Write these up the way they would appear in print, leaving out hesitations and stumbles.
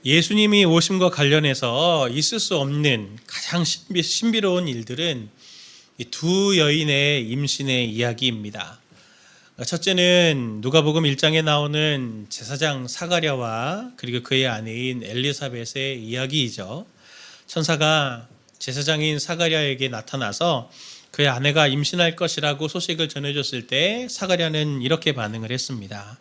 예수님이 오심과 관련해서 있을 수 없는 가장 신비로운 일들은 이 두 여인의 임신의 이야기입니다. 첫째는 누가복음 1장에 나오는 제사장 사가랴와 그리고 그의 아내인 엘리사벳의 이야기이죠. 천사가 제사장인 사가랴에게 나타나서 그의 아내가 임신할 것이라고 소식을 전해줬을 때 사가랴는 이렇게 반응을 했습니다.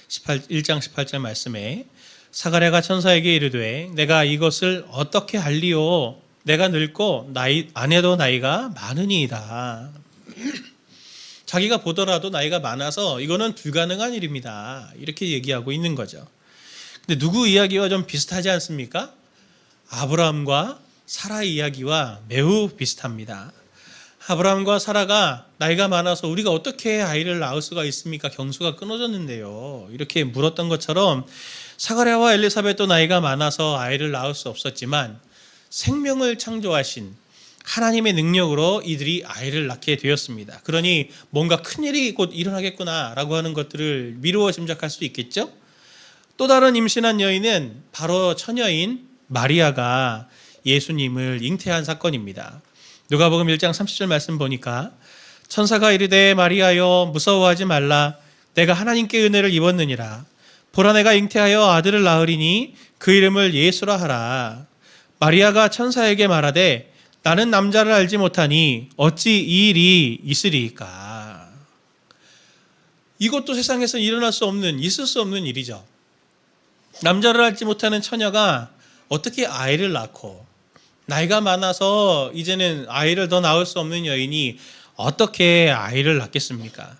1장 18절 말씀에 사가랴가 천사에게 이르되 내가 이것을 어떻게 알리오? 내가 늙고 아내도 나이가 많으니이다. 자기가 보더라도 나이가 많아서 이거는 불가능한 일입니다. 이렇게 얘기하고 있는 거죠. 근데 누구 이야기와 좀 비슷하지 않습니까? 아브라함과 사라 이야기와 매우 비슷합니다. 아브라함과 사라가 나이가 많아서 우리가 어떻게 아이를 낳을 수가 있습니까? 경수가 끊어졌는데요. 이렇게 물었던 것처럼 사가랴와 엘리사벳도 나이가 많아서 아이를 낳을 수 없었지만 생명을 창조하신 하나님의 능력으로 이들이 아이를 낳게 되었습니다. 그러니 뭔가 큰일이 곧 일어나겠구나라고 하는 것들을 미루어 짐작할 수 있겠죠? 또 다른 임신한 여인은 바로 처녀인 마리아가 예수님을 잉태한 사건입니다. 누가복음 1장 30절 말씀 보니까 천사가 이르되 마리아여 무서워하지 말라 내가 하나님께 은혜를 입었느니라 보라 내가 잉태하여 아들을 낳으리니 그 이름을 예수라 하라. 마리아가 천사에게 말하되 나는 남자를 알지 못하니 어찌 이 일이 있으리이까. 이것도 세상에서 일어날 수 없는, 있을 수 없는 일이죠. 남자를 알지 못하는 처녀가 어떻게 아이를 낳고 나이가 많아서 이제는 아이를 더 낳을 수 없는 여인이 어떻게 아이를 낳겠습니까?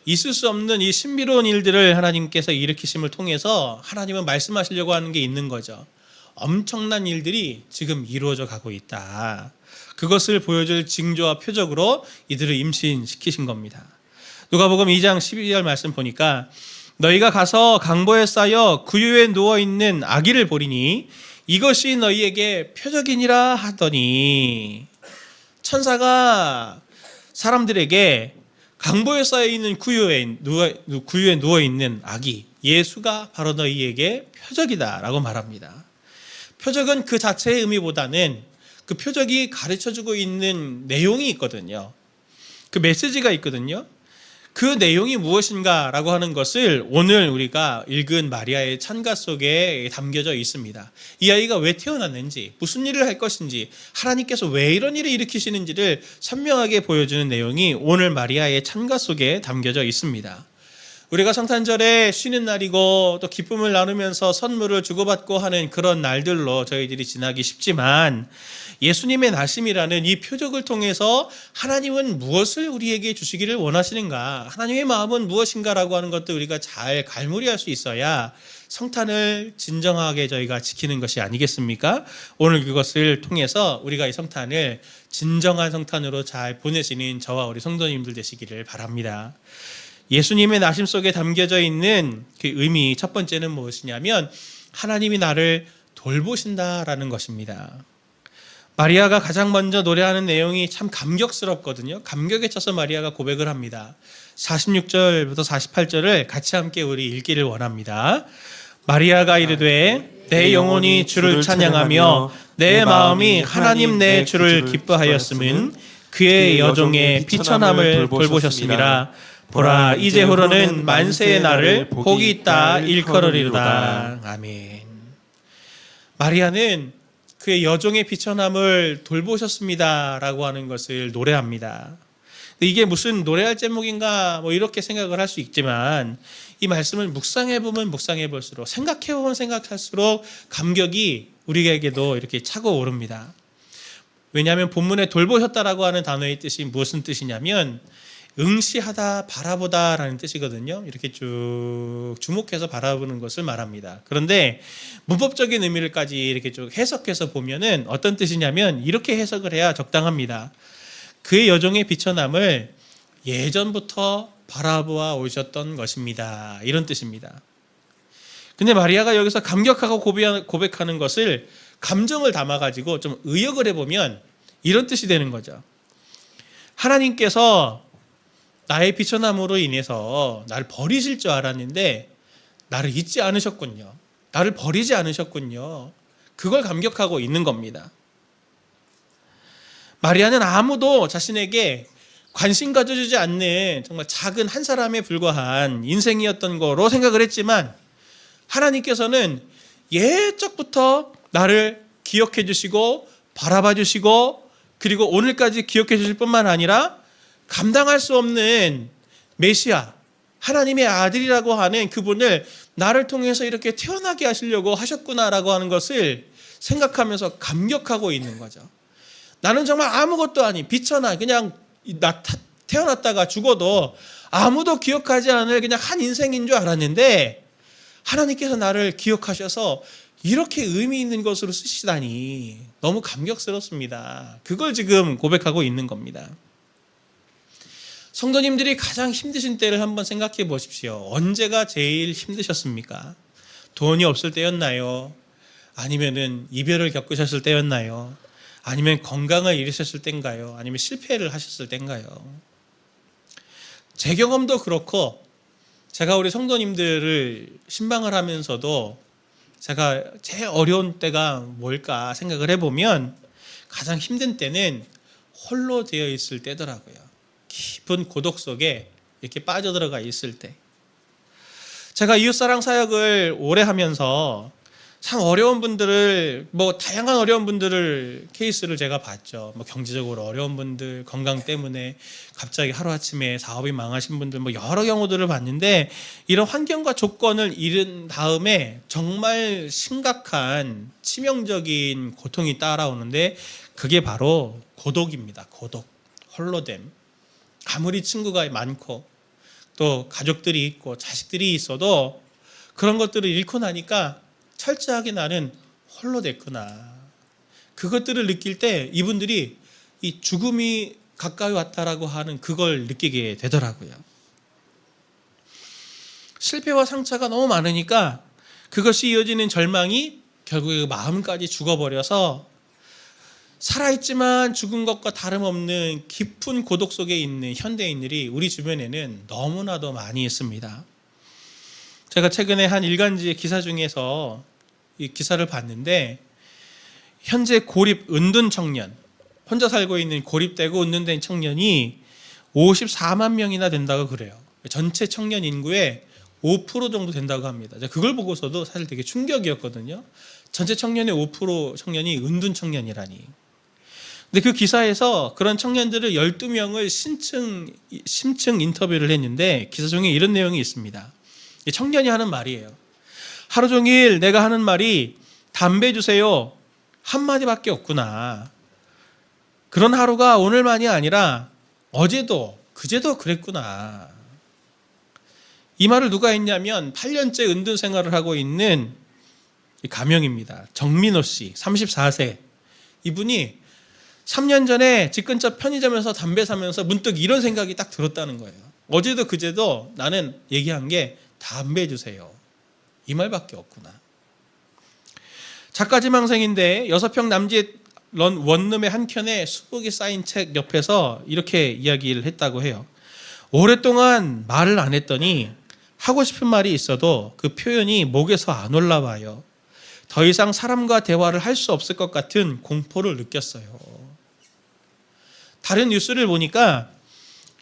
있을 수 없는 이 신비로운 일들을 하나님께서 일으키심을 통해서 하나님은 말씀하시려고 하는 게 있는 거죠. 엄청난 일들이 지금 이루어져 가고 있다. 그것을 보여줄 징조와 표적으로 이들을 임신시키신 겁니다. 누가복음 2장 12절 말씀 보니까 너희가 가서 강보에 쌓여 구유에 누워있는 아기를 보리니 이것이 너희에게 표적이니라 하더니 천사가 사람들에게 강보에 쌓여있는 구유에 누워있는 아기 예수가 바로 너희에게 표적이다 라고 말합니다. 표적은 그 자체의 의미보다는 그 표적이 가르쳐주고 있는 내용이 있거든요. 그 메시지가 있거든요. 그 내용이 무엇인가 라고 하는 것을 오늘 우리가 읽은 마리아의 찬가 속에 담겨져 있습니다. 이 아이가 왜 태어났는지, 무슨 일을 할 것인지, 하나님께서 왜 이런 일을 일으키시는지를 선명하게 보여주는 내용이 오늘 마리아의 찬가 속에 담겨져 있습니다. 우리가 성탄절에 쉬는 날이고 또 기쁨을 나누면서 선물을 주고받고 하는 그런 날들로 저희들이 지나기 쉽지만 예수님의 나심이라는 이 표적을 통해서 하나님은 무엇을 우리에게 주시기를 원하시는가, 하나님의 마음은 무엇인가라고 하는 것도 우리가 잘 갈무리할 수 있어야 성탄을 진정하게 저희가 지키는 것이 아니겠습니까? 오늘 그것을 통해서 우리가 이 성탄을 진정한 성탄으로 잘 보내시는 저와 우리 성도님들 되시기를 바랍니다. 예수님의 나심 속에 담겨져 있는 그 의미 첫 번째는 무엇이냐면 하나님이 나를 돌보신다라는 것입니다. 마리아가 가장 먼저 노래하는 내용이 참 감격스럽거든요. 감격에 차서 마리아가 고백을 합니다. 46절부터 48절을 같이 함께 우리 읽기를 원합니다. 마리아가 이르되 내 영혼이 주를 찬양하며 내 마음이 하나님 내 주를 기뻐하였음은 그의 여종의 비천함을 돌보셨음이라. 보라 이제후로는 만세의 날을 복이 있다 일컬으리로다. 아멘. 마리아는 그의 여종의 비천함을 돌보셨습니다 라고 하는 것을 노래합니다. 이게 무슨 노래할 제목인가 이렇게 생각을 할 수 있지만 이 말씀을 묵상해보면 묵상해볼수록 생각해보면 생각할수록 감격이 우리에게도 이렇게 차고 오릅니다. 왜냐하면 본문에 돌보셨다라고 하는 단어의 뜻이 무슨 뜻이냐면 응시하다, 바라보다라는 뜻이거든요. 이렇게 쭉 주목해서 바라보는 것을 말합니다. 그런데 문법적인 의미를까지 이렇게 쭉 해석해서 보면은 어떤 뜻이냐면 이렇게 해석을 해야 적당합니다. 그의 여종의 비천함을 예전부터 바라보아 오셨던 것입니다. 이런 뜻입니다. 근데 마리아가 여기서 감격하고 고백하는 것을 감정을 담아가지고 좀 의역을 해보면 이런 뜻이 되는 거죠. 하나님께서 나의 비천함으로 인해서 나를 버리실 줄 알았는데 나를 잊지 않으셨군요. 나를 버리지 않으셨군요. 그걸 감격하고 있는 겁니다. 마리아는 아무도 자신에게 관심 가져주지 않는 정말 작은 한 사람에 불과한 인생이었던 거로 생각을 했지만 하나님께서는 예적부터 나를 기억해 주시고 바라봐 주시고 그리고 오늘까지 기억해 주실 뿐만 아니라 감당할 수 없는 메시아, 하나님의 아들이라고 하는 그분을 나를 통해서 이렇게 태어나게 하시려고 하셨구나라고 하는 것을 생각하면서 감격하고 있는 거죠. 나는 정말 아무것도 아닌 비천한 그냥 태어났다가 죽어도 아무도 기억하지 않을 그냥 한 인생인 줄 알았는데 하나님께서 나를 기억하셔서 이렇게 의미 있는 것으로 쓰시다니 너무 감격스럽습니다. 그걸 지금 고백하고 있는 겁니다. 성도님들이 가장 힘드신 때를 한번 생각해 보십시오. 언제가 제일 힘드셨습니까? 돈이 없을 때였나요? 아니면은 이별을 겪으셨을 때였나요? 아니면 건강을 잃으셨을 때인가요? 아니면 실패를 하셨을 때인가요? 제 경험도 그렇고 제가 우리 성도님들을 신방을 하면서도 제가 제일 어려운 때가 뭘까 생각을 해보면 가장 힘든 때는 홀로 되어 있을 때더라고요. 깊은 고독 속에 이렇게 빠져들어가 있을 때. 제가 이웃사랑 사역을 오래 하면서 참 어려운 분들을 다양한 어려운 분들을 케이스를 제가 봤죠. 경제적으로 어려운 분들, 건강 때문에 갑자기 하루아침에 사업이 망하신 분들 여러 경우들을 봤는데 이런 환경과 조건을 잃은 다음에 정말 심각한 치명적인 고통이 따라오는데 그게 바로 고독입니다. 고독, 홀로됨. 아무리 친구가 많고 또 가족들이 있고 자식들이 있어도 그런 것들을 잃고 나니까 철저하게 나는 홀로 됐구나. 그것들을 느낄 때 이분들이 이 죽음이 가까이 왔다라고 하는 그걸 느끼게 되더라고요. 실패와 상처가 너무 많으니까 그것이 이어지는 절망이 결국에 마음까지 죽어버려서 살아있지만 죽은 것과 다름없는 깊은 고독 속에 있는 현대인들이 우리 주변에는 너무나도 많이 있습니다. 제가 최근에 한 일간지의 기사 중에서 이 기사를 봤는데 현재 고립 은둔 청년, 혼자 살고 있는 고립되고 은둔된 청년이 54만 명이나 된다고 그래요. 전체 청년 인구의 5% 정도 된다고 합니다. 그걸 보고서도 사실 되게 충격이었거든요. 전체 청년의 5% 청년이 은둔 청년이라니. 근데 그 기사에서 그런 청년들을 12명을 심층 인터뷰를 했는데 기사 중에 이런 내용이 있습니다. 청년이 하는 말이에요. 하루 종일 내가 하는 말이 담배 주세요 한마디밖에 없구나. 그런 하루가 오늘만이 아니라 어제도 그제도 그랬구나. 이 말을 누가 했냐면 8년째 은둔 생활을 하고 있는 가명입니다. 정민호 씨 34세. 이분이 3년 전에 집 근처 편의점에서 담배 사면서 문득 이런 생각이 딱 들었다는 거예요. 어제도 그제도 나는 얘기한 게 담배 주세요. 이 말밖에 없구나. 작가지망생인데 6평 남짓 원룸의 한 켠에 수북이 쌓인 책 옆에서 이렇게 이야기를 했다고 해요. 오랫동안 말을 안 했더니 하고 싶은 말이 있어도 그 표현이 목에서 안 올라와요. 더 이상 사람과 대화를 할 수 없을 것 같은 공포를 느꼈어요. 다른 뉴스를 보니까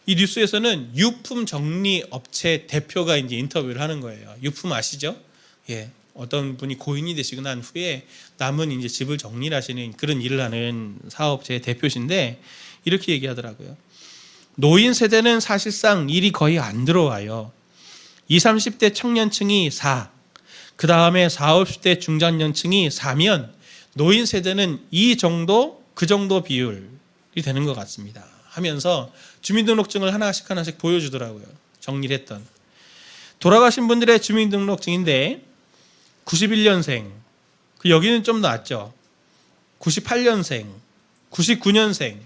이 뉴스에서는 유품 정리 업체 대표가 이제 인터뷰를 하는 거예요. 유품 아시죠? 예. 어떤 분이 고인이 되시고 난 후에 남은 이제 집을 정리를 하시는 그런 일을 하는 사업체의 대표신데 이렇게 얘기하더라고요. 노인 세대는 사실상 일이 거의 안 들어와요. 20, 30대 청년층이 4, 그 다음에 40, 50대 중장년층이 4면 노인 세대는 그 정도 비율이 되는 것 같습니다. 하면서 주민등록증을 하나씩 보여주더라고요. 정리를 했던. 돌아가신 분들의 주민등록증인데 91년생, 여기는 좀 낫죠. 98년생, 99년생,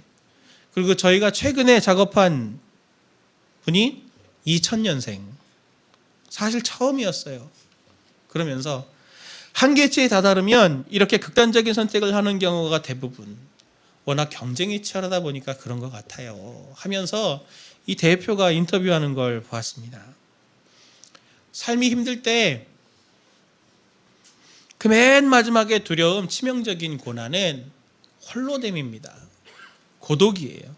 그리고 저희가 최근에 작업한 분이 2000년생. 사실 처음이었어요. 그러면서 한계치에 다다르면 이렇게 극단적인 선택을 하는 경우가 대부분 워낙 경쟁이 치열하다 보니까 그런 것 같아요. 하면서 이 대표가 인터뷰하는 걸 보았습니다. 삶이 힘들 때 그 맨 마지막에 두려움, 치명적인 고난은 홀로됨입니다. 고독이에요.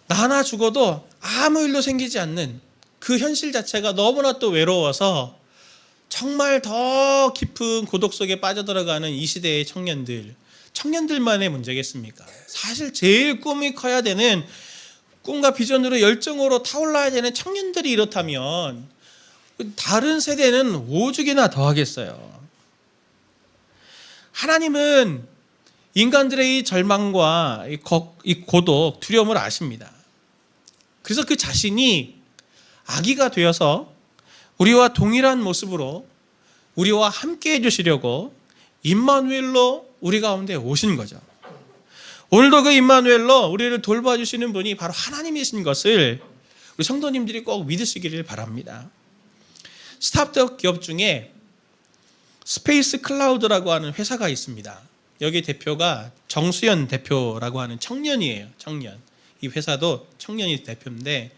나 하나 죽어도 아무 일도 생기지 않는 그 현실 자체가 너무나 또 외로워서 정말 더 깊은 고독 속에 빠져들어가는 이 시대의 청년들만의 문제겠습니까? 사실 제일 꿈이 커야 되는, 꿈과 비전으로 열정으로 타올라야 되는 청년들이 이렇다면 다른 세대는 오죽이나 더 하겠어요. 하나님은 인간들의 이 절망과 이 고독, 두려움을 아십니다. 그래서 그 자신이 아기가 되어서 우리와 동일한 모습으로 우리와 함께 해주시려고 임마누엘로 우리 가운데 오신 거죠. 오늘도 그 임마누엘로 우리를 돌봐주시는 분이 바로 하나님이신 것을 우리 성도님들이 꼭 믿으시기를 바랍니다. 스타트업 기업 중에 스페이스 클라우드라고 하는 회사가 있습니다. 여기 대표가 정수연 대표라고 하는 청년이에요. 청년. 이 회사도 청년이 대표인데,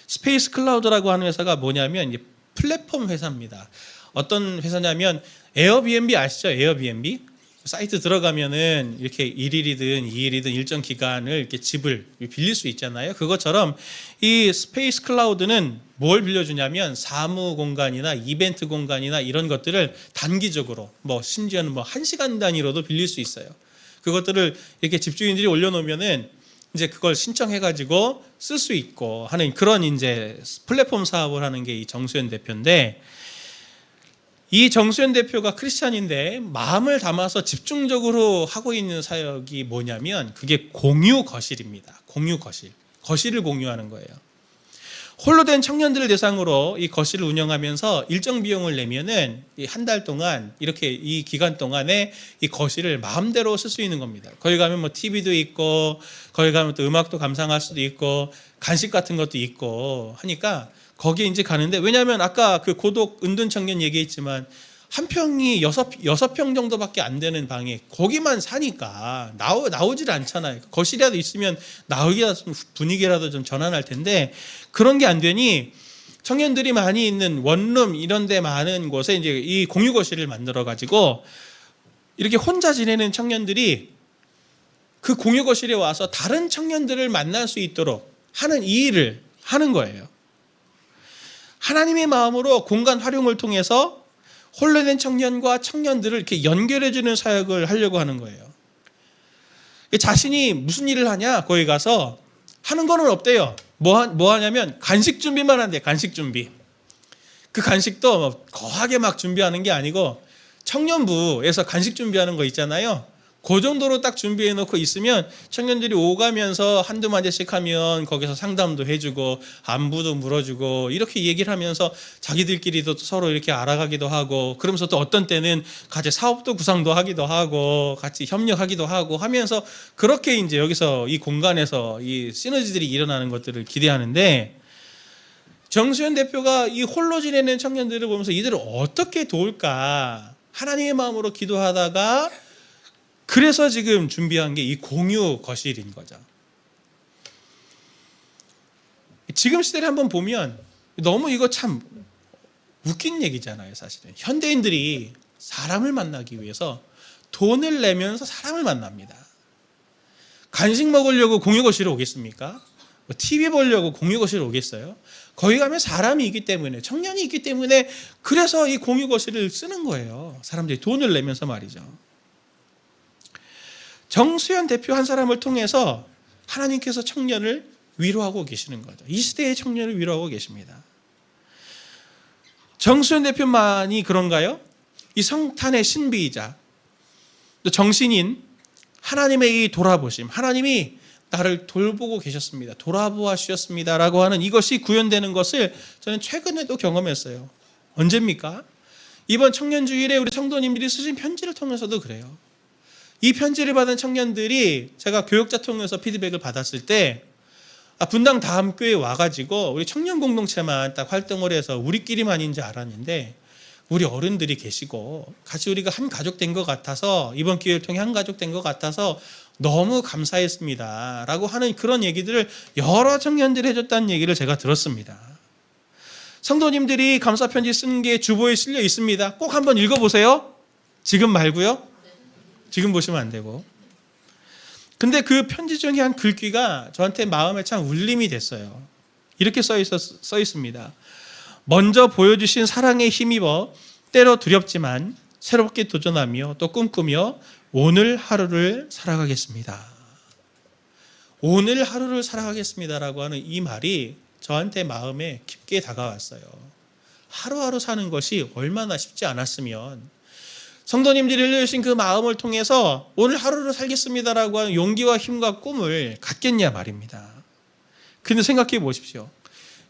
스페이스 클라우드라고 하는 회사가 뭐냐면 이제 플랫폼 회사입니다. 어떤 회사냐면 에어비앤비 아시죠? 에어비앤비 사이트 들어가면은 이렇게 1일이든 2일이든 일정 기간을 이렇게 집을 빌릴 수 있잖아요. 그것처럼 이 스페이스 클라우드는 뭘 빌려주냐면 사무 공간이나 이벤트 공간이나 이런 것들을 단기적으로 심지어는 1시간 단위로도 빌릴 수 있어요. 그것들을 이렇게 집주인들이 올려놓으면은 이제 그걸 신청해가지고 쓸 수 있고 하는 그런 이제 플랫폼 사업을 하는 게 이 정수연 대표인데, 이 정수연 대표가 크리스찬인데 마음을 담아서 집중적으로 하고 있는 사역이 뭐냐면 그게 공유 거실입니다. 공유 거실. 거실을 공유하는 거예요. 홀로 된 청년들을 대상으로 이 거실을 운영하면서 일정 비용을 내면은 한 달 동안 이렇게 이 기간 동안에 이 거실을 마음대로 쓸 수 있는 겁니다. 거기 가면 TV도 있고, 거기 가면 또 음악도 감상할 수도 있고, 간식 같은 것도 있고 하니까 거기에 이제 가는데, 왜냐하면 아까 그 고독 은둔 청년 얘기했지만 한 평이 6평 정도밖에 안 되는 방에 거기만 사니까 나오질 않잖아요. 거실이라도 있으면 나오기라도 분위기라도 좀 전환할 텐데 그런 게 안 되니 청년들이 많이 있는 원룸 이런 데 많은 곳에 이제 이 공유 거실을 만들어 가지고 이렇게 혼자 지내는 청년들이 그 공유 거실에 와서 다른 청년들을 만날 수 있도록 하는 이 일을 하는 거예요. 하나님의 마음으로 공간 활용을 통해서 홀로 된 청년과 청년들을 이렇게 연결해주는 사역을 하려고 하는 거예요. 자신이 무슨 일을 하냐? 거기 가서 하는 거는 없대요. 뭐 하냐면 간식 준비만 한대. 간식 준비. 그 간식도 거하게 막 준비하는 게 아니고 청년부에서 간식 준비하는 거 있잖아요. 그 정도로 딱 준비해 놓고 있으면 청년들이 오가면서 한두 마디씩 하면 거기서 상담도 해주고 안부도 물어주고 이렇게 얘기를 하면서 자기들끼리도 서로 이렇게 알아가기도 하고, 그러면서 또 어떤 때는 같이 사업도 구상도 하기도 하고 같이 협력하기도 하고 하면서 그렇게 이제 여기서 이 공간에서 이 시너지들이 일어나는 것들을 기대하는데, 정수연 대표가 이 홀로 지내는 청년들을 보면서 이들을 어떻게 도울까 하나님의 마음으로 기도하다가 그래서 지금 준비한 게 이 공유 거실인 거죠. 지금 시대를 한번 보면 너무 이거 참 웃긴 얘기잖아요. 사실은 현대인들이 사람을 만나기 위해서 돈을 내면서 사람을 만납니다. 간식 먹으려고 공유 거실에 오겠습니까? TV 보려고 공유 거실에 오겠어요? 거기 가면 사람이 있기 때문에, 청년이 있기 때문에 그래서 이 공유 거실을 쓰는 거예요. 사람들이 돈을 내면서 말이죠. 정수연 대표 한 사람을 통해서 하나님께서 청년을 위로하고 계시는 거죠. 이 시대의 청년을 위로하고 계십니다. 정수연 대표만이 그런가요? 이 성탄의 신비이자 또 정신인 하나님의 이 돌아보심, 하나님이 나를 돌보고 계셨습니다. 돌아보아 주셨습니다. 라고 하는 이것이 구현되는 것을 저는 최근에도 경험했어요. 언제입니까? 이번 청년주일에 우리 성도님들이 쓰신 편지를 통해서도 그래요. 이 편지를 받은 청년들이 제가 교역자 통해서 피드백을 받았을 때 분당 다음교회에 와가지고 우리 청년 공동체만 딱 활동을 해서 우리끼리만인 줄 알았는데 우리 어른들이 계시고 같이 우리가 한 가족 된 것 같아서, 이번 기회를 통해 한 가족 된 것 같아서 너무 감사했습니다 라고 하는 그런 얘기들을 여러 청년들이 해줬다는 얘기를 제가 들었습니다. 성도님들이 감사편지 쓴 게 주보에 실려 있습니다. 꼭 한번 읽어보세요. 지금 말고요. 지금 보시면 안 되고. 근데 그 편지 중에 한 글귀가 저한테 마음에 참 울림이 됐어요. 이렇게 써 있습니다. 먼저 보여주신 사랑에 힘입어 때로 두렵지만 새롭게 도전하며 또 꿈꾸며 오늘 하루를 살아가겠습니다. 오늘 하루를 살아가겠습니다라고 하는 이 말이 저한테 마음에 깊게 다가왔어요. 하루하루 사는 것이 얼마나 쉽지 않았으면 성도님들이 흘려주신 그 마음을 통해서 오늘 하루를 살겠습니다라고 하는 용기와 힘과 꿈을 갖겠냐 말입니다. 근데 생각해 보십시오.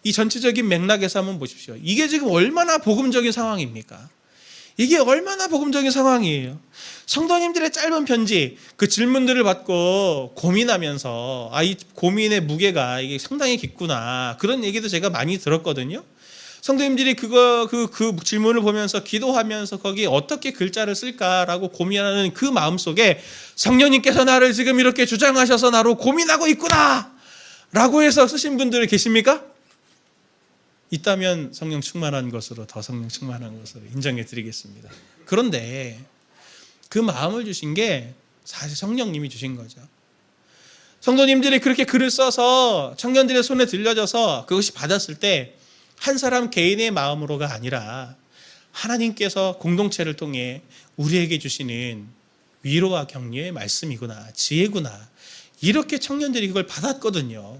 이 전체적인 맥락에서 한번 보십시오. 이게 지금 얼마나 복음적인 상황입니까? 이게 얼마나 복음적인 상황이에요. 성도님들의 짧은 편지, 그 질문들을 받고 고민하면서 이 고민의 무게가 이게 상당히 깊구나, 그런 얘기도 제가 많이 들었거든요. 성도님들이 그 질문을 보면서 기도하면서 거기에 어떻게 글자를 쓸까라고 고민하는 그 마음속에 성령님께서 나를 지금 이렇게 주장하셔서 나로 고민하고 있구나 라고 해서 쓰신 분들이 계십니까? 있다면 성령 충만한 것으로, 더 성령 충만한 것으로 인정해 드리겠습니다. 그런데 그 마음을 주신 게 사실 성령님이 주신 거죠. 성도님들이 그렇게 글을 써서 청년들의 손에 들려져서 그것이 받았을 때 한 사람 개인의 마음으로가 아니라 하나님께서 공동체를 통해 우리에게 주시는 위로와 격려의 말씀이구나, 지혜구나, 이렇게 청년들이 그걸 받았거든요.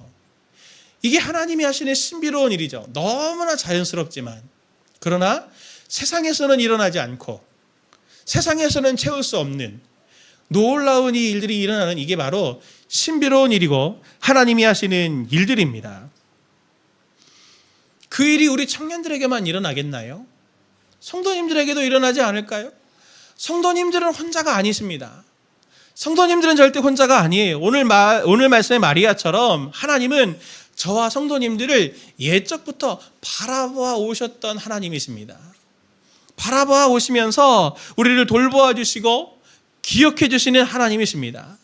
이게 하나님이 하시는 신비로운 일이죠. 너무나 자연스럽지만, 그러나 세상에서는 일어나지 않고 세상에서는 채울 수 없는 놀라운 이 일들이 일어나는, 이게 바로 신비로운 일이고 하나님이 하시는 일들입니다. 그 일이 우리 청년들에게만 일어나겠나요? 성도님들에게도 일어나지 않을까요? 성도님들은 혼자가 아니십니다. 성도님들은 절대 혼자가 아니에요. 오늘 말씀의 마리아처럼 하나님은 저와 성도님들을 옛적부터 바라보아 오셨던 하나님이십니다. 바라보아 오시면서 우리를 돌보아 주시고 기억해 주시는 하나님이십니다.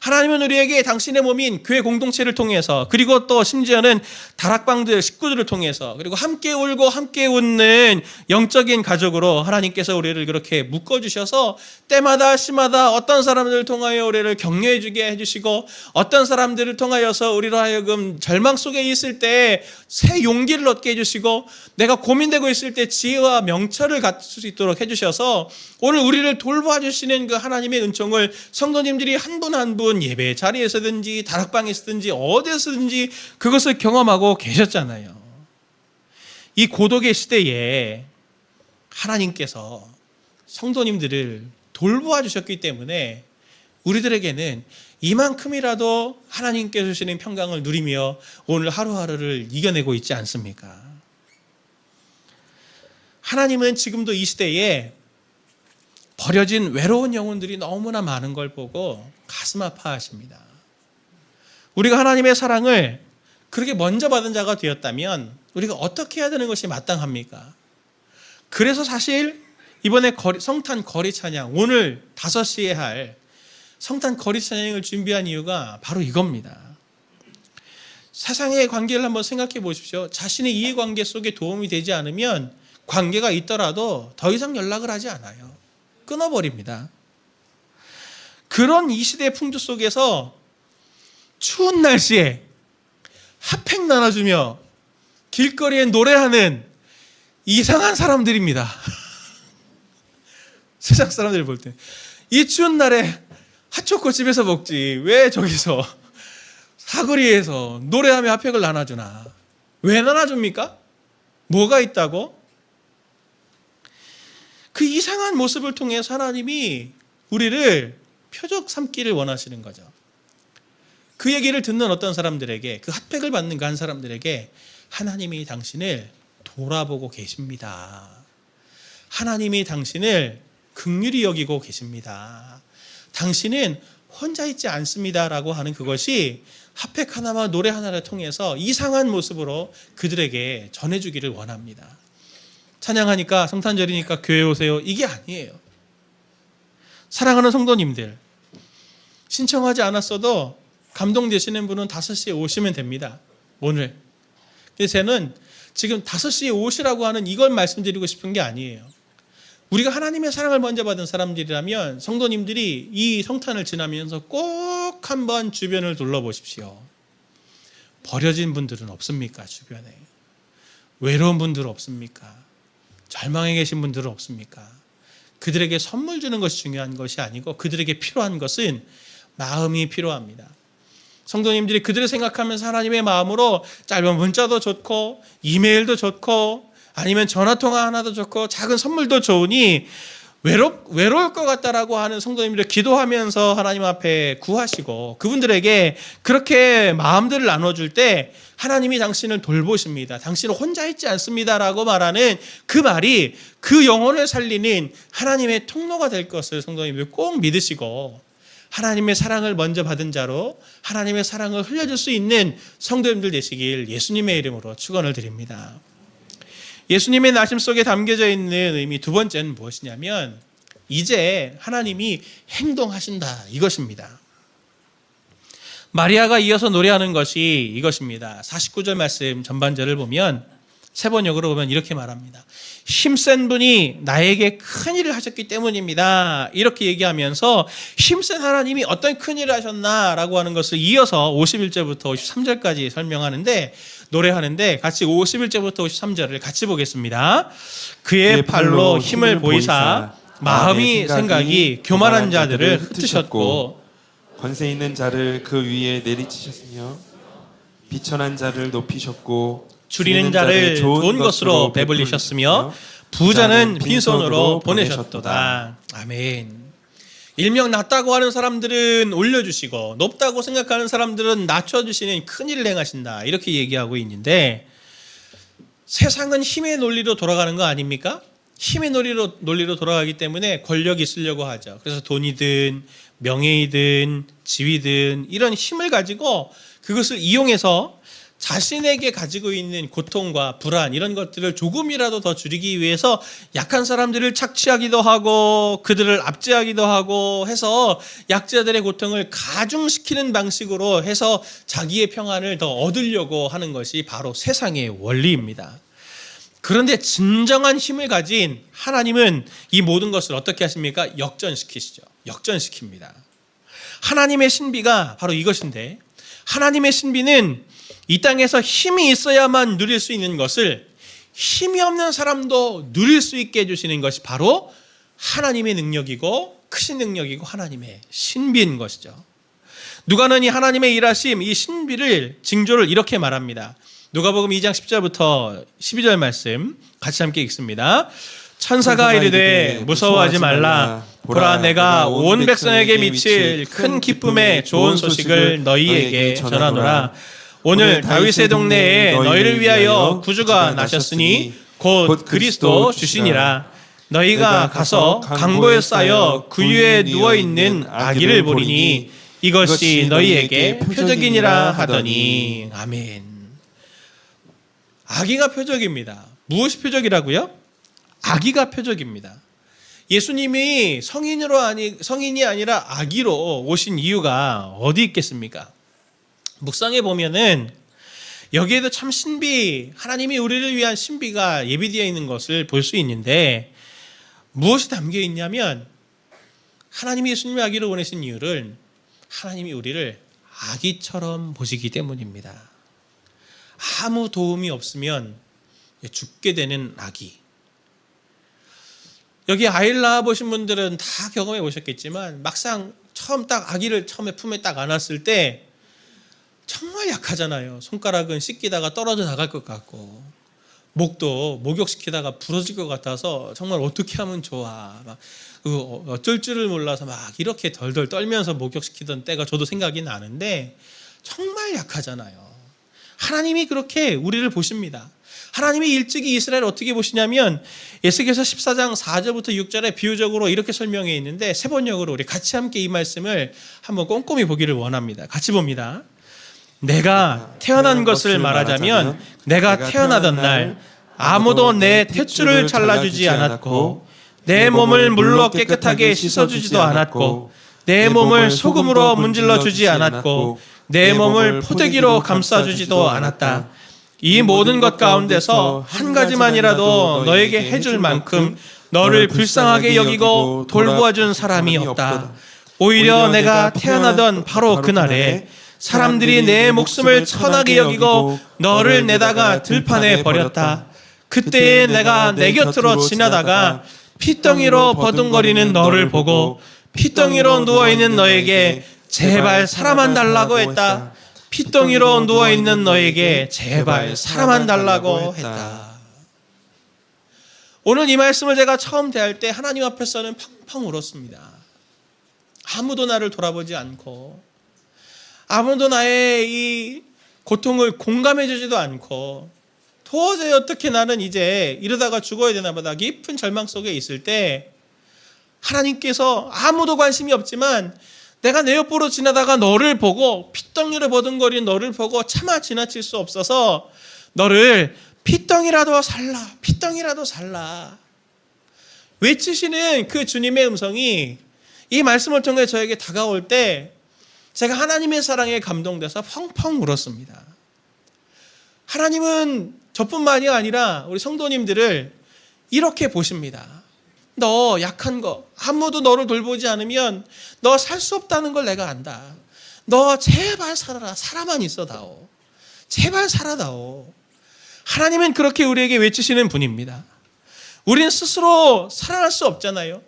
하나님은 우리에게 당신의 몸인 교회 공동체를 통해서, 그리고 또 심지어는 다락방들 식구들을 통해서, 그리고 함께 울고 함께 웃는 영적인 가족으로 하나님께서 우리를 그렇게 묶어주셔서 때마다 시마다 어떤 사람들을 통하여 우리를 격려해 주게 해주시고, 어떤 사람들을 통하여서 우리로 하여금 절망 속에 있을 때 새 용기를 얻게 해주시고, 내가 고민되고 있을 때 지혜와 명철을 갖출 수 있도록 해주셔서 오늘 우리를 돌봐 주시는 그 하나님의 은총을 성도님들이 한 분 한 분 예배 자리에서든지 다락방에서든지 어디서든지 그것을 경험하고 계셨잖아요. 이 고독의 시대에 하나님께서 성도님들을 돌보아 주셨기 때문에 우리들에게는 이만큼이라도 하나님께서 주시는 평강을 누리며 오늘 하루하루를 이겨내고 있지 않습니까? 하나님은 지금도 이 시대에 버려진 외로운 영혼들이 너무나 많은 걸 보고 가슴 아파하십니다. 우리가 하나님의 사랑을 그렇게 먼저 받은 자가 되었다면 우리가 어떻게 해야 되는 것이 마땅합니까? 그래서 사실 이번에 성탄 거리 찬양, 오늘 5시에 할 성탄 거리 찬양을 준비한 이유가 바로 이겁니다. 세상의 관계를 한번 생각해 보십시오. 자신의 이해관계 속에 도움이 되지 않으면 관계가 있더라도 더 이상 연락을 하지 않아요. 끊어버립니다. 그런 이 시대의 풍조 속에서 추운 날씨에 핫팩 나눠주며 길거리에 노래하는 이상한 사람들입니다. 세상 사람들이 볼 때 이 추운 날에 핫초코 집에서 먹지 왜 저기서 사거리에서 노래하며 핫팩을 나눠주나? 왜 나눠줍니까? 뭐가 있다고? 그 이상한 모습을 통해서 하나님이 우리를 표적 삼기를 원하시는 거죠. 그 얘기를 듣는 어떤 사람들에게, 그 핫팩을 받는 그 한 사람들에게 하나님이 당신을 돌아보고 계십니다. 하나님이 당신을 긍휼히 여기고 계십니다. 당신은 혼자 있지 않습니다라고 하는 그것이 핫팩 하나와 노래 하나를 통해서 이상한 모습으로 그들에게 전해주기를 원합니다. 찬양하니까, 성탄절이니까 교회 오세요, 이게 아니에요. 사랑하는 성도님들, 신청하지 않았어도 감동되시는 분은 5시에 오시면 됩니다. 오늘. 그래서 저는 지금 5시에 오시라고 하는 이걸 말씀드리고 싶은 게 아니에요. 우리가 하나님의 사랑을 먼저 받은 사람들이라면 성도님들이 이 성탄을 지나면서 꼭 한번 주변을 둘러보십시오. 버려진 분들은 없습니까? 주변에. 외로운 분들은 없습니까? 절망에 계신 분들은 없습니까? 그들에게 선물 주는 것이 중요한 것이 아니고 그들에게 필요한 것은 마음이 필요합니다. 성도님들이 그들을 생각하면서 하나님의 마음으로 짧은 문자도 좋고 이메일도 좋고 아니면 전화통화 하나도 좋고 작은 선물도 좋으니 외로울 것 같다라고 하는 성도님들을 기도하면서 하나님 앞에 구하시고 그분들에게 그렇게 마음들을 나눠줄 때 하나님이 당신을 돌보십니다. 당신은 혼자 있지 않습니다라고 말하는 그 말이 그 영혼을 살리는 하나님의 통로가 될 것을 성도님들 꼭 믿으시고 하나님의 사랑을 먼저 받은 자로 하나님의 사랑을 흘려줄 수 있는 성도님들 되시길 예수님의 이름으로 축원을 드립니다. 예수님의 나심 속에 담겨져 있는 의미 두 번째는 무엇이냐면 이제 하나님이 행동하신다 이것입니다. 마리아가 이어서 노래하는 것이 이것입니다. 49절 말씀 전반절을 보면 세 번역으로 보면 이렇게 말합니다. 힘센 분이 나에게 큰 일을 하셨기 때문입니다. 이렇게 얘기하면서 힘센 하나님이 어떤 큰 일을 하셨나라고 하는 것을 이어서 51절부터 53절까지 설명하는데 노래하는데 같이 51절부터 53절을 같이 보겠습니다. 그의 팔로 힘을 보이사 마음이 생각이 교만한 자들을 흩으셨고 권세 있는 자를 그 위에 내리치셨으며 비천한 자를 높이셨고 줄이는 자를 좋은 것으로 배불리셨으며 부자는 빈손으로 보내셨도다. 아멘. 일명 낮다고 하는 사람들은 올려주시고 높다고 생각하는 사람들은 낮춰주시는 큰일을 행하신다 이렇게 얘기하고 있는데 세상은 힘의 논리로 돌아가는 거 아닙니까? 힘의 논리로 돌아가기 때문에 권력이 있으려고 하죠. 그래서 돈이든 명예이든 지위든 이런 힘을 가지고 그것을 이용해서 자신에게 가지고 있는 고통과 불안 이런 것들을 조금이라도 더 줄이기 위해서 약한 사람들을 착취하기도 하고 그들을 압제하기도 하고 해서 약자들의 고통을 가중시키는 방식으로 해서 자기의 평안을 더 얻으려고 하는 것이 바로 세상의 원리입니다. 그런데 진정한 힘을 가진 하나님은 이 모든 것을 어떻게 하십니까? 역전시키시죠. 역전시킵니다. 하나님의 신비가 바로 이것인데 하나님의 신비는 이 땅에서 힘이 있어야만 누릴 수 있는 것을 힘이 없는 사람도 누릴 수 있게 해주시는 것이 바로 하나님의 능력이고 크신 능력이고 하나님의 신비인 것이죠. 누가는 이 하나님의 일하심 이 신비를 징조를 이렇게 말합니다. 누가복음 2장 10절부터 12절 말씀 같이 함께 읽습니다. 천사가 이르되 무서워하지 말라. 보라 내가 온 백성에게 미칠 큰 기쁨의 좋은 소식을 너희에게 전하노라. 오늘 다윗의 동네에 너희를 위하여 구주가 나셨으니 곧 그리스도 주시니라. 너희가 가서 강보에 쌓여 구유에 누워있는 아기를 보리니 이것이 너희에게 표적이니라 하더니 아멘. 아기가 표적입니다. 무엇이 표적이라고요? 아기가 표적입니다. 예수님이 성인이 아니라 아기로 오신 이유가 어디 있겠습니까? 묵상해 보면은 여기에도 참 하나님이 우리를 위한 신비가 예비되어 있는 것을 볼 수 있는데 무엇이 담겨 있냐면 하나님이 예수님을 아기로 보내신 이유를 하나님이 우리를 아기처럼 보시기 때문입니다. 아무 도움이 없으면 죽게 되는 아기. 여기 아이를 낳아보신 분들은 다 경험해 보셨겠지만 막상 아기를 처음에 품에 딱 안았을 때 정말 약하잖아요. 손가락은 씻기다가 떨어져 나갈 것 같고 목도 목욕시키다가 부러질 것 같아서 정말 어떻게 하면 좋아. 막 어쩔 줄을 몰라서 막 이렇게 덜덜 떨면서 목욕시키던 때가 저도 생각이 나는데 정말 약하잖아요. 하나님이 그렇게 우리를 보십니다. 하나님이 일찍이 이스라엘을 어떻게 보시냐면 에스겔서 14장 4절부터 6절에 비유적으로 이렇게 설명해 있는데 세 번역으로 우리 같이 함께 이 말씀을 한번 꼼꼼히 보기를 원합니다. 같이 봅니다. 내가 태어난 것을 말하자면 내가 태어나던 날 아무도 내 탯줄을 잘라주지 않았고 내 몸을 물로 깨끗하게 씻어주지도 않았고 내 몸을 소금으로 문질러 주지 않았고 내 몸을 포대기로 감싸주지도 않았다. 이 모든 것 가운데서 한 가지만이라도 너에게 해줄 만큼 너를 불쌍하게 여기고 돌보아준 사람이 없다. 오히려 내가 태어나던 바로 그날에 사람들이 내 목숨을 천하게 여기고 너를 내다가 들판에 버렸다. 그때에 내가 내 곁으로 지나다가 피덩이로 버둥거리는 너를 보고 피덩이로 누워있는 너에게 제발 사람만 달라고 했다. 피덩이로 누워있는 너에게 제발 사람만 달라고 했다. 오늘 이 말씀을 제가 처음 대할 때 하나님 앞에서는 펑펑 울었습니다. 아무도 나를 돌아보지 않고 아무도 나의 이 고통을 공감해 주지도 않고 도저히 어떻게 나는 이제 이러다가 죽어야 되나 보다 깊은 절망 속에 있을 때 하나님께서 아무도 관심이 없지만 내가 내 옆으로 지나다가 너를 보고 피덩이를 버둥거리는 너를 보고 차마 지나칠 수 없어서 너를 피덩이라도 살라, 피덩이라도 살라 외치시는 그 주님의 음성이 이 말씀을 통해 저에게 다가올 때 제가 하나님의 사랑에 감동돼서 펑펑 울었습니다. 하나님은 저뿐만이 아니라 우리 성도님들을 이렇게 보십니다. 너 약한 거 아무도 너를 돌보지 않으면 너 살 수 없다는 걸 내가 안다. 너 제발 살아라. 살아만 있어다오. 제발 살아다오. 하나님은 그렇게 우리에게 외치시는 분입니다. 우리는 스스로 살아날 수 없잖아요.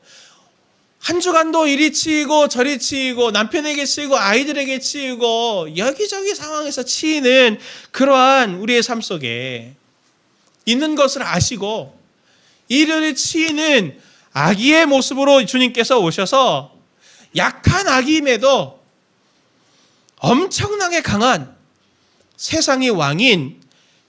한 주간도 이리 치이고 저리 치이고 남편에게 치이고 아이들에게 치이고 여기저기 상황에서 치이는 그러한 우리의 삶 속에 있는 것을 아시고 이리저리 치이는 아기의 모습으로 주님께서 오셔서 약한 아기임에도 엄청나게 강한 세상의 왕인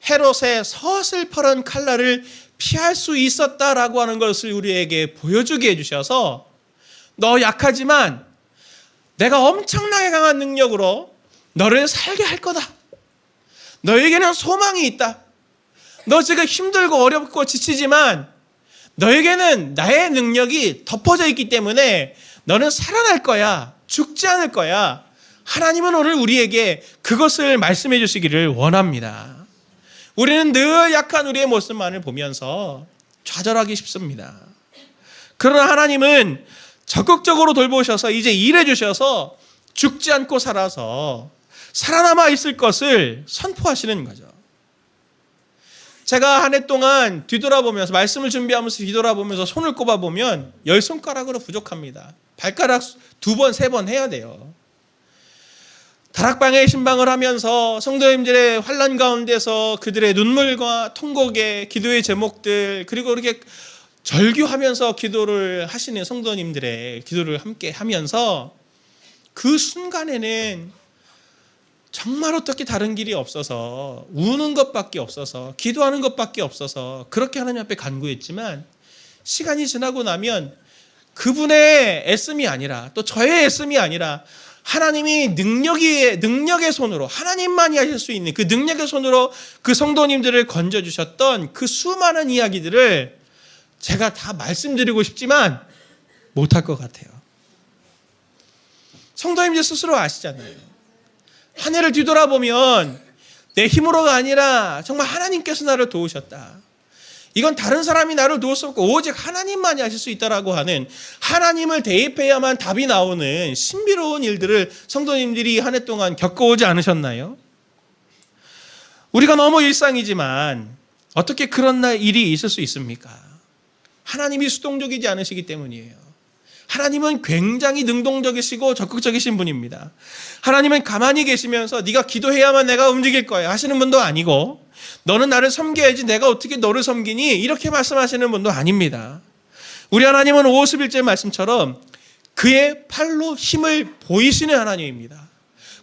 헤롯의 서슬퍼런 칼날을 피할 수 있었다라고 하는 것을 우리에게 보여주게 해주셔서 너 약하지만 내가 엄청나게 강한 능력으로 너를 살게 할 거다. 너에게는 소망이 있다. 너 지금 힘들고 어렵고 지치지만 너에게는 나의 능력이 덮어져 있기 때문에 너는 살아날 거야. 죽지 않을 거야. 하나님은 오늘 우리에게 그것을 말씀해 주시기를 원합니다. 우리는 늘 약한 우리의 모습만을 보면서 좌절하기 쉽습니다. 그러나 하나님은 적극적으로 돌보셔서 이제 일해 주셔서 죽지 않고 살아서 살아남아 있을 것을 선포하시는 거죠. 제가 한 해 동안 뒤돌아보면서 말씀을 준비하면서 뒤돌아보면서 손을 꼽아보면 10손가락으로 부족합니다. 발가락 2번, 3번 해야 돼요. 다락방에 신방을 하면서 성도님들의 환난 가운데서 그들의 눈물과 통곡의 기도의 제목들 그리고 이렇게 절규하면서 기도를 하시는 성도님들의 기도를 함께 하면서 그 순간에는 정말 어떻게 다른 길이 없어서 우는 것밖에 없어서 기도하는 것밖에 없어서 그렇게 하나님 앞에 간구했지만 시간이 지나고 나면 그분의 애씀이 아니라 또 저의 애씀이 아니라 하나님이 능력의 손으로 하나님만이 하실 수 있는 그 능력의 손으로 그 성도님들을 건져주셨던 그 수많은 이야기들을 제가 다 말씀드리고 싶지만 못할 것 같아요. 성도님들 스스로 아시잖아요. 한 해를 뒤돌아보면 내 힘으로가 아니라 정말 하나님께서 나를 도우셨다. 이건 다른 사람이 나를 도울 수 없고 오직 하나님만이 하실 수 있다라고 하는 하나님을 대입해야만 답이 나오는 신비로운 일들을 성도님들이 한 해 동안 겪어오지 않으셨나요? 우리가 너무 일상이지만 어떻게 그런 일이 있을 수 있습니까? 하나님이 수동적이지 않으시기 때문이에요. 하나님은 굉장히 능동적이시고 적극적이신 분입니다. 하나님은 가만히 계시면서 네가 기도해야만 내가 움직일 거야 하시는 분도 아니고 너는 나를 섬겨야지 내가 어떻게 너를 섬기니 이렇게 말씀하시는 분도 아닙니다. 우리 하나님은 51절 말씀처럼 그의 팔로 힘을 보이시는 하나님입니다.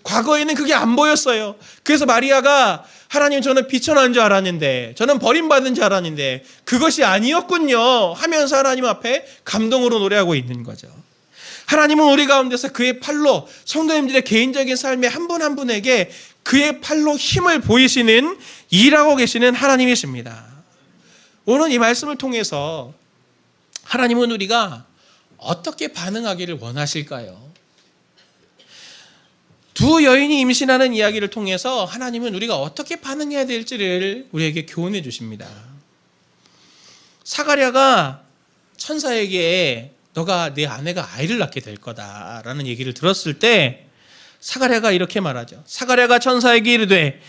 과거에는 그게 안 보였어요. 그래서 마리아가 하나님 저는 비천한 줄 알았는데 저는 버림받은 줄 알았는데 그것이 아니었군요 하면서 하나님 앞에 감동으로 노래하고 있는 거죠. 하나님은 우리 가운데서 그의 팔로 성도님들의 개인적인 삶의 한 분 한 분에게 그의 팔로 힘을 보이시는 일하고 계시는 하나님이십니다. 오늘 이 말씀을 통해서 하나님은 우리가 어떻게 반응하기를 원하실까요? 두 여인이 임신하는 이야기를 통해서 하나님은 우리가 어떻게 반응해야 될지를 우리에게 교훈해 주십니다. 사가랴가 천사에게 너가 내 아내가 아이를 낳게 될 거다라는 얘기를 들었을 때 사가랴가 이렇게 말하죠. 사가랴가 천사에게 이르되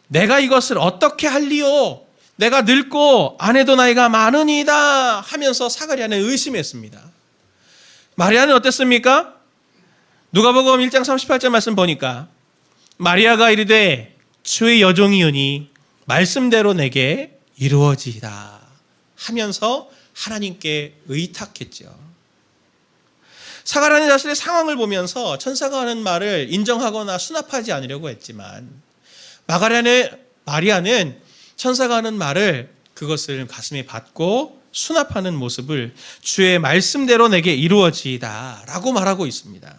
내가 이것을 어떻게 할리요? 내가 늙고 아내도 나이가 많으니이다 하면서 사가랴는 의심했습니다. 마리아는 어땠습니까? 누가복음 1장 38절 말씀 보니까 마리아가 이르되 주의 여종이오니 말씀대로 내게 이루어지이다 하면서 하나님께 의탁했죠. 사가랴는 자신의 상황을 보면서 천사가 하는 말을 인정하거나 수납하지 않으려고 했지만 마리아는 천사가 하는 말을 그것을 가슴에 받고 수납하는 모습을 주의 말씀대로 내게 이루어지이다 라고 말하고 있습니다.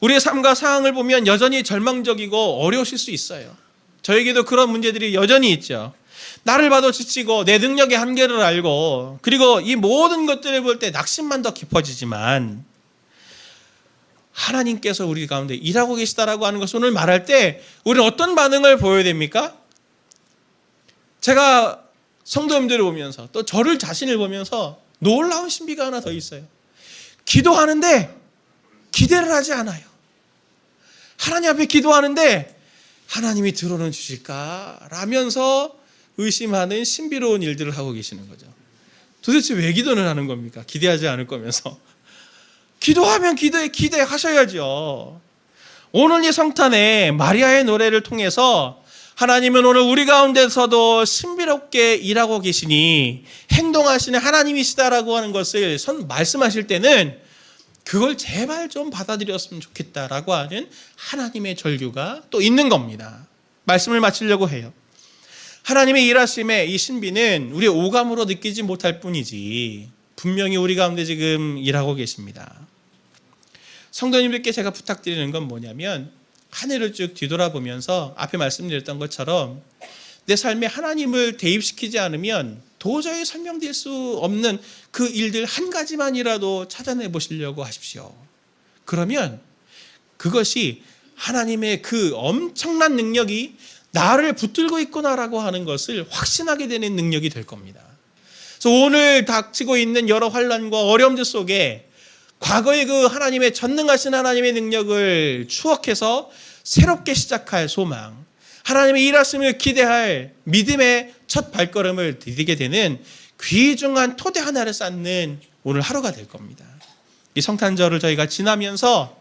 우리의 삶과 상황을 보면 여전히 절망적이고 어려우실 수 있어요. 저에게도 그런 문제들이 여전히 있죠. 나를 봐도 지치고 내 능력의 한계를 알고 그리고 이 모든 것들을 볼 때 낙심만 더 깊어지지만 하나님께서 우리 가운데 일하고 계시다라고 하는 것을 오늘 말할 때 우리는 어떤 반응을 보여야 됩니까? 제가 성도님들을 보면서 또 저를 자신을 보면서 놀라운 신비가 하나 더 있어요. 기도하는데 기대를 하지 않아요. 하나님 앞에 기도하는데 하나님이 들어는 주실까? 라면서 의심하는 신비로운 일들을 하고 계시는 거죠. 도대체 왜 기도는 하는 겁니까? 기대하지 않을 거면서. 기도하면 기대하셔야죠. 오늘 이 성탄에 마리아의 노래를 통해서 하나님은 오늘 우리 가운데서도 신비롭게 일하고 계시니 행동하시는 하나님이시다라고 하는 것을 말씀하실 때는 그걸 제발 좀 받아들였으면 좋겠다라고 하는 하나님의 절규가 또 있는 겁니다. 말씀을 마치려고 해요. 하나님의 일하심의 이 신비는 우리의 오감으로 느끼지 못할 뿐이지 분명히 우리 가운데 지금 일하고 계십니다. 성도님들께 제가 부탁드리는 건 뭐냐면 하늘을 쭉 뒤돌아보면서 앞에 말씀드렸던 것처럼 내 삶에 하나님을 대입시키지 않으면 도저히 설명될 수 없는 그 일들 한 가지만이라도 찾아내 보시려고 하십시오. 그러면 그것이 하나님의 그 엄청난 능력이 나를 붙들고 있구나라고 하는 것을 확신하게 되는 능력이 될 겁니다. 그래서 오늘 닥치고 있는 여러 환난과 어려움들 속에 과거의 그 하나님의 전능하신 하나님의 능력을 추억해서 새롭게 시작할 소망, 하나님의 일하심을 기대할 믿음의 첫 발걸음을 디디게 되는 귀중한 토대 하나를 쌓는 오늘 하루가 될 겁니다. 이 성탄절을 저희가 지나면서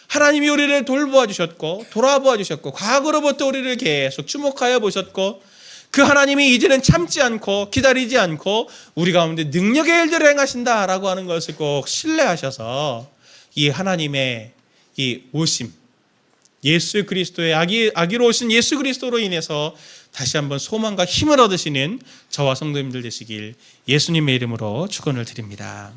하나님이 우리를 돌보아 주셨고 돌아보아 주셨고 과거로부터 우리를 계속 주목하여 보셨고 그 하나님이 이제는 참지 않고 기다리지 않고 우리 가운데 능력의 일들을 행하신다라고 하는 것을 꼭 신뢰하셔서 이 하나님의 이 오심, 예수 그리스도의 아기로 오신 예수 그리스도로 인해서 다시 한번 소망과 힘을 얻으시는 저와 성도님들 되시길 예수님의 이름으로 축원을 드립니다.